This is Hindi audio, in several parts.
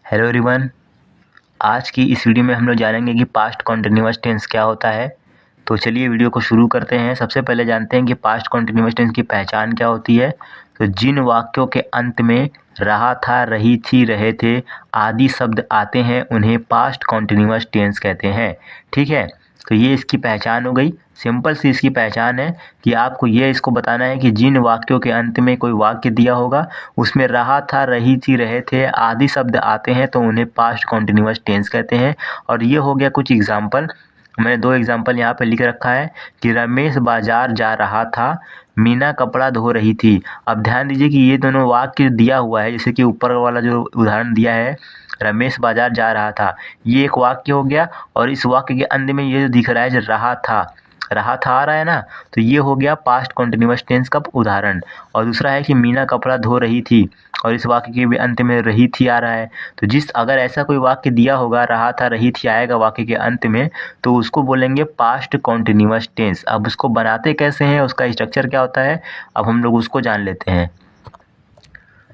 Hello everyone. आज की इस वीडियो में हम लोग जानेंगे कि पास्ट कॉन्टिन्यूअस टेंस क्या होता है। तो चलिए वीडियो को शुरू करते हैं। सबसे पहले जानते हैं कि पास्ट कॉन्टिन्यूअस टेंस की पहचान क्या होती है। तो जिन वाक्यों के अंत में रहा था, रही थी, रहे थे आदि शब्द आते हैं उन्हें पास्ट कॉन्टिन्यूअस टेंस कहते हैं। ठीक है, तो ये इसकी पहचान हो गई। सिंपल सी इसकी पहचान है कि आपको ये इसको बताना है कि जिन वाक्यों के अंत में कोई वाक्य दिया होगा उसमें रहा था, रही थी, रहे थे आदि शब्द आते हैं तो उन्हें पास्ट कॉन्टिन्यूअस टेंस कहते हैं। और ये हो गया कुछ एग्जाम्पल। मैंने 2 एग्जाम्पल यहाँ पे लिख रखा है कि रमेश बाजार जा रहा था, मीना कपड़ा धो रही थी। अब ध्यान दीजिए कि ये दोनों वाक्य दिया हुआ है, जैसे कि ऊपर वाला जो उदाहरण दिया है रमेश बाजार जा रहा था, ये एक वाक्य हो गया। और इस वाक्य के अंत में ये जो दिख रहा है जो रहा था आ रहा है ना, तो ये हो गया पास्ट कॉन्टिन्यूअस टेंस का उदाहरण। और दूसरा है कि मीना कपड़ा धो रही थी और इस वाक्य के भी अंत में रही थी आ रहा है। तो अगर ऐसा कोई वाक्य दिया होगा रहा था, रही थी आएगा वाक्य के अंत में, तो उसको बोलेंगे पास्ट कॉन्टिन्यूअस टेंस। अब उसको बनाते कैसे हैं, उसका स्ट्रक्चर क्या होता है, अब हम लोग उसको जान लेते हैं।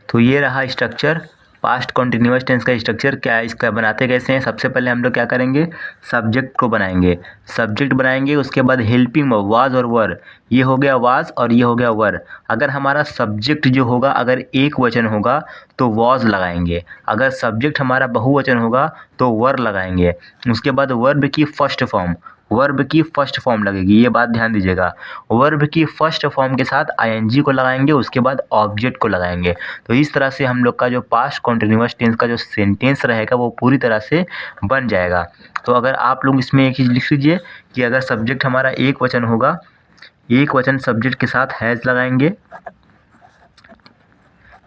तो ये रहा स्ट्रक्चर, पास्ट कॉन्टिन्यूअस टेंस का स्ट्रक्चर क्या है, इसका बनाते कैसे हैं। सबसे पहले हम लोग क्या करेंगे, सब्जेक्ट को बनाएंगे। सब्जेक्ट बनाएंगे, उसके बाद हेल्पिंग वर्ब वाज और वर, ये हो गया वाज और ये हो गया वर। अगर हमारा सब्जेक्ट जो होगा अगर एक वचन होगा तो वाज लगाएंगे, अगर सब्जेक्ट हमारा बहुवचन होगा तो वर लगाएंगे। उसके बाद वर्ब की फर्स्ट फॉर्म लगेगी, ये बात ध्यान दीजिएगा। वर्ब की फर्स्ट फॉर्म के साथ आईएनजी को लगाएंगे, उसके बाद ऑब्जेक्ट को लगाएंगे। तो इस तरह से हम लोग का जो पास्ट कॉन्टिन्यूअस टेंस का जो सेंटेंस रहेगा वो पूरी तरह से बन जाएगा। तो अगर आप लोग इसमें एक चीज़ लिख लीजिए कि अगर सब्जेक्ट हमारा एक वचन होगा, एक वचन सब्जेक्ट के साथ हैज़ लगाएंगे,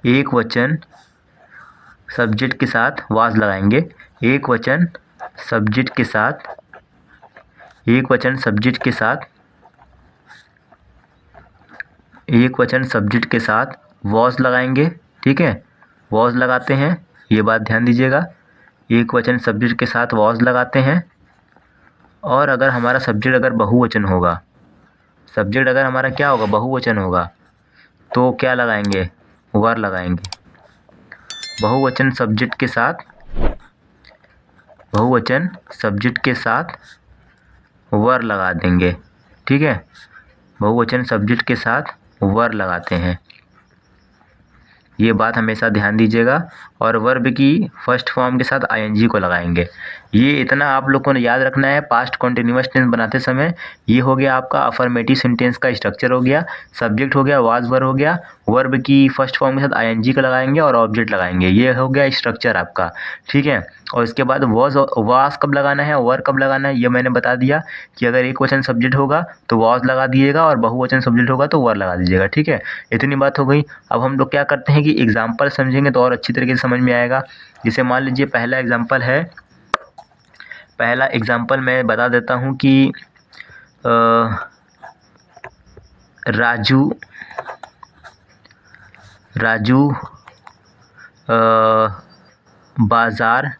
एक वचन सब्जेक्ट के साथ वाज लगाएंगे, एक वचन सब्जेक्ट के साथ एक वचन सब्जेक्ट के साथ एक वचन सब्जेक्ट के साथ वॉज लगाएंगे। ठीक है, वॉज लगाते हैं, ये बात ध्यान दीजिएगा। एक वचन सब्जेक्ट के साथ वॉज लगाते हैं। और अगर हमारा सब्जेक्ट अगर बहुवचन होगा, सब्जेक्ट अगर हमारा क्या होगा, बहुवचन होगा, तो क्या लगाएंगे, वर लगाएंगे। बहुवचन सब्जेक्ट के साथ वर लगा देंगे। ठीक है, बहुवचन सब्जेक्ट के साथ वर लगाते हैं, ये बात हमेशा ध्यान दीजिएगा। और वर्ब की फर्स्ट फॉर्म के साथ आईएनजी को लगाएंगे। ये इतना आप लोग को याद रखना है पास्ट कॉन्टिन्यूअस टेंस बनाते समय। ये हो गया आपका अफर्मेटिव सेंटेंस का स्ट्रक्चर हो गया। सब्जेक्ट हो गया, वाज वर हो गया, वर्ब की फर्स्ट फॉर्म के साथ आईएनजी को लगाएंगे और ऑब्जेक्ट लगाएंगे, ये हो गया स्ट्रक्चर आपका। ठीक है, और इसके बाद वाज कब लगाना है, वर कब लगाना है, ये मैंने बता दिया कि अगर एक वचन सब्जेक्ट होगा तो वाज लगा दीजिएगा और बहुवचन सब्जेक्ट होगा तो वर लगा दीजिएगा। ठीक है, इतनी बात हो गई। अब हम लोग क्या करते हैं कि एग्जाम्पल समझेंगे तो और अच्छी तरीके से समझ में आएगा। जैसे मान लीजिए पहला एग्जाम्पल मैं बता देता हूँ कि राजू बाजार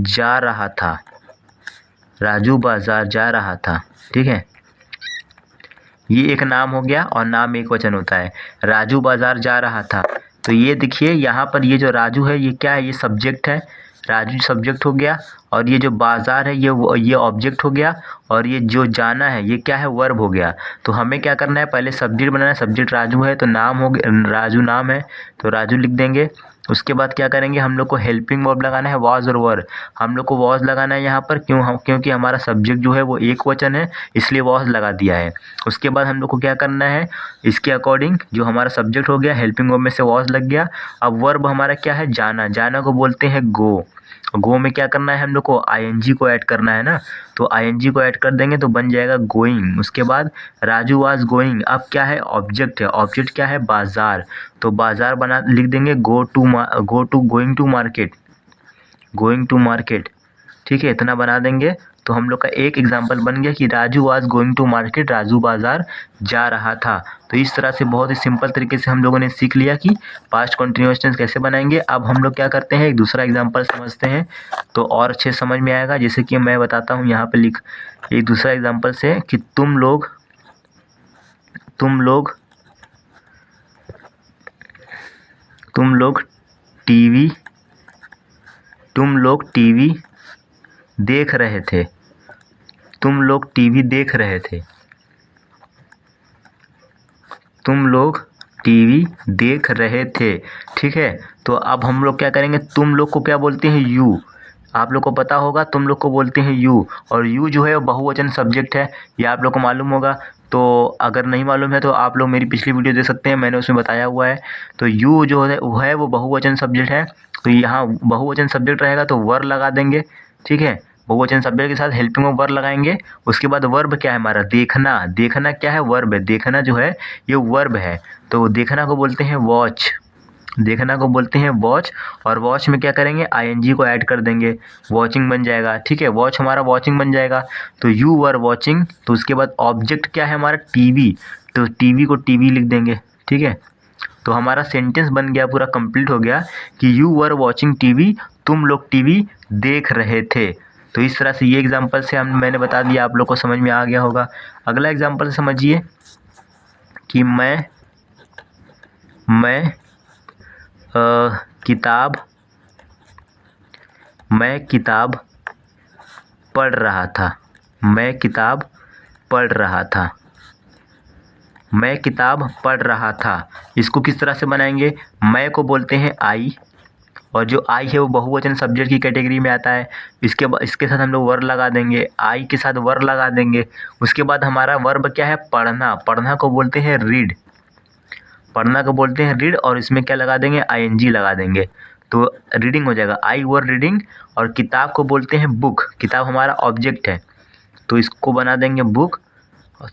जा रहा था। ठीक है, ये एक नाम हो गया और नाम एक वचन होता है। राजू बाजार जा रहा था, तो ये देखिए यहाँ पर ये जो राजू है ये क्या है, ये सब्जेक्ट है, राजू सब्जेक्ट हो गया। और ये जो बाजार है ये ऑब्जेक्ट हो गया। और ये जो जाना है ये क्या है, वर्ब हो गया। तो हमें क्या करना है, पहले सब्जेक्ट बनाना है। सब्जेक्ट राजू है तो नाम हो गया, राजू नाम है तो राजू लिख देंगे। उसके बाद क्या करेंगे, हम लोग को हेल्पिंग वर्ब लगाना है, वाज और वर। हम लोग को वाज लगाना है यहाँ पर, क्योंकि हमारा सब्जेक्ट जो है वो एक वचन है, इसलिए वाज लगा दिया है। उसके बाद हम लोग को क्या करना है, इसके अकॉर्डिंग जो हमारा सब्जेक्ट हो गया, हेल्पिंग वर्ब में से वाज लग गया। अब वर्ब हमारा क्या है, जाना को बोलते हैं गो में क्या करना है, हम लोग को आईएनजी को ऐड करना है ना, तो आईएनजी को ऐड कर देंगे तो बन जाएगा गोइंग। उसके बाद राजू वाज गोइंग, अब क्या है, ऑब्जेक्ट है, ऑब्जेक्ट क्या है, बाजार, तो बाजार बना लिख देंगे गोइंग टू मार्केट। ठीक है, इतना बना देंगे तो हम लोग का एक एग्जाम्पल बन गया कि Raju was going to market, Raju बाजार जा रहा था। तो इस तरह से बहुत ही सिंपल तरीके से हम लोगों ने सीख लिया कि पास्ट कंटिन्यूअस टेंस कैसे बनाएंगे। अब हम लोग क्या करते हैं, एक दूसरा एग्जाम्पल समझते हैं तो और अच्छे समझ में आएगा। जैसे कि मैं बताता हूँ यहाँ पे एक दूसरा एग्जाम्पल से कि तुम तुम लोग टीवी देख रहे थे। तुम लोग टीवी देख रहे थे। तुम लोग टीवी देख रहे थे। ठीक है, तो अब हम लोग क्या करेंगे, तुम लोग को क्या बोलते हैं, यू। आप लोग को पता होगा, तुम लोग को बोलते हैं यू, और यू जो है वो बहुवचन सब्जेक्ट है, ये आप लोग को मालूम होगा। तो अगर नहीं मालूम है तो आप लोग मेरी पिछली वीडियो देख सकते हैं, मैंने उसमें बताया हुआ है। तो यू जो है वो बहुवचन सब्जेक्ट है। तो यहाँ बहुवचन सब्जेक्ट रहेगा तो वर लगा देंगे। ठीक है, बहुवचन सब्जेक्ट के साथ हेल्पिंग में वर लगाएंगे। उसके बाद वर्ब क्या है हमारा, देखना। देखना क्या है, वर्ब है। देखना जो है ये वर्ब है। तो देखना को बोलते हैं वॉच। देखना को बोलते हैं वॉच, और वॉच में क्या करेंगे, आईएनजी को ऐड कर देंगे, वॉचिंग बन जाएगा। ठीक है, वॉच हमारा वॉचिंग बन जाएगा। तो यू वर वॉचिंग। तो उसके बाद ऑब्जेक्ट क्या है हमारा, टीवी। तो टीवी को टीवी लिख देंगे। ठीक है, तो हमारा सेंटेंस बन गया, पूरा कंप्लीट हो गया कि यू वर वॉचिंग टीवी, तुम लोग टीवी देख रहे थे। तो इस तरह से ये एग्जाम्पल से मैंने बता दिया, आप लोग को समझ में आ गया होगा। अगला एग्जाम्पल समझिए कि मैं किताब पढ़ रहा था। मैं किताब पढ़ रहा था। मैं किताब पढ़ रहा था। इसको किस तरह से बनाएंगे, मैं को बोलते हैं आई, और जो आई है वो बहुवचन सब्जेक्ट की कैटेगरी में आता है। इसके साथ हम लोग वर लगा देंगे, आई के साथ वर लगा देंगे। उसके बाद हमारा वर्ब क्या है, पढ़ना। पढ़ना को बोलते हैं रीड। पढ़ना को बोलते हैं रीड, और इसमें क्या लगा देंगे, आईएनजी लगा देंगे। तो रीडिंग हो जाएगा, आई वर रीडिंग। और किताब को बोलते हैं बुक। किताब हमारा ऑब्जेक्ट है, तो इसको बना देंगे बुक।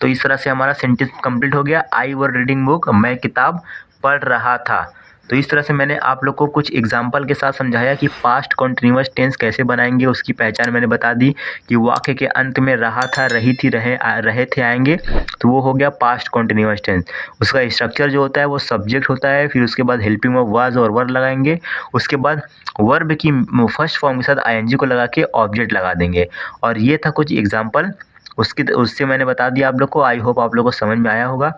तो इस तरह से हमारा सेंटेंस कंप्लीट हो गया, आई वर रीडिंग बुक, मैं किताब पढ़ रहा था। तो इस तरह से मैंने आप लोग को कुछ एग्जाम्पल के साथ समझाया कि पास्ट कॉन्टिन्यूअस टेंस कैसे बनाएंगे। उसकी पहचान मैंने बता दी कि वाक्य के अंत में रहा था, रही थी, रहे थे आएंगे, तो वो हो गया पास्ट कॉन्टिन्यूअस टेंस। उसका स्ट्रक्चर जो होता है वो सब्जेक्ट होता है, फिर उसके बाद हेल्पिंग वर्ब वाज और वर लगाएंगे। उसके बाद वर्ब की फर्स्ट फॉर्म के साथ आईएनजी को लगा के ऑब्जेक्ट लगा देंगे। और ये था कुछ एग्जाम्पल, उससे मैंने बता दिया आप लोग को। आई होप आप लोग को समझ में आया होगा।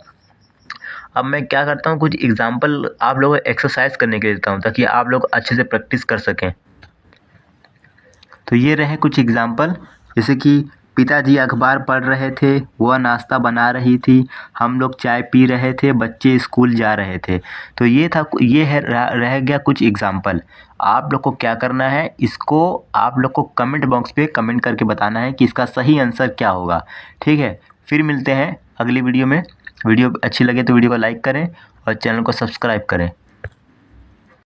अब मैं क्या करता हूँ, कुछ एग्जाम्पल आप लोगों को एक्सरसाइज करने के लिए देता हूँ, ताकि आप लोग अच्छे से प्रैक्टिस कर सकें। तो ये रहे कुछ एग्जाम्पल, जैसे कि पिताजी अखबार पढ़ रहे थे, वह नाश्ता बना रही थी, हम लोग चाय पी रहे थे, बच्चे स्कूल जा रहे थे। तो ये रह गया कुछ एग्जाम्पल। आप लोग को क्या करना है, इसको आप लोग को कमेंट बॉक्स पे कमेंट करके बताना है कि इसका सही आंसर क्या होगा। ठीक है, फिर मिलते हैं अगली वीडियो में। वीडियो अच्छी लगे तो वीडियो को लाइक करें और चैनल को सब्सक्राइब करें।